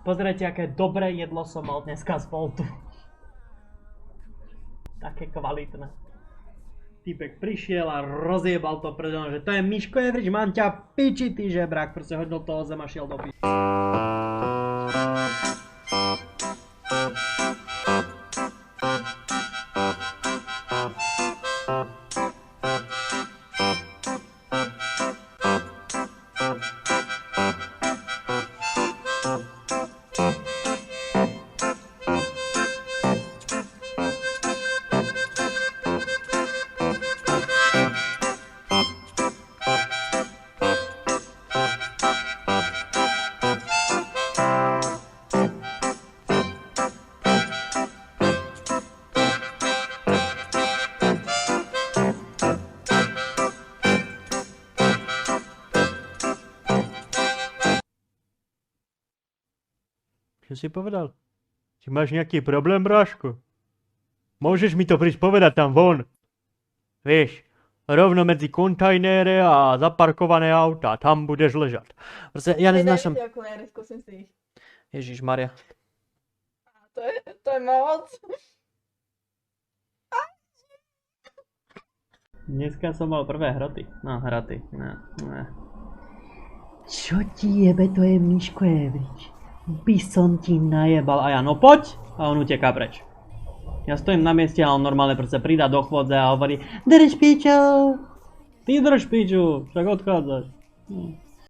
Pozrite, aké dobré jedlo som mal dneska z Voltu. Také kvalitné. Týpek prišiel a rozjebal to predo mnou, že to je Miško Evrič, mám ťa piči, ty žebrak, proste hodil to o zem a šiel do piči. Čo si povedal? Či máš nejaký problém, bráško? Môžeš mi to prísť povedať tam von. Vieš, rovno medzi kontajnere a zaparkované auta, tam budeš ležať. Proste ja neznášam... Daj mi tie okuliare, skúsim si ich. Ježišmaria. To je moc. Dneska som mal prvé hroty. No, hroty. No. Čo ti jebe, to je Miško Evrič. By som ti najebal. A ja, no poď! A on uteká preč. Ja stojím na mieste a on normálne proste prída do chôdze a hovorí: Drž piču! Ty drž piču! Však odchádzaš.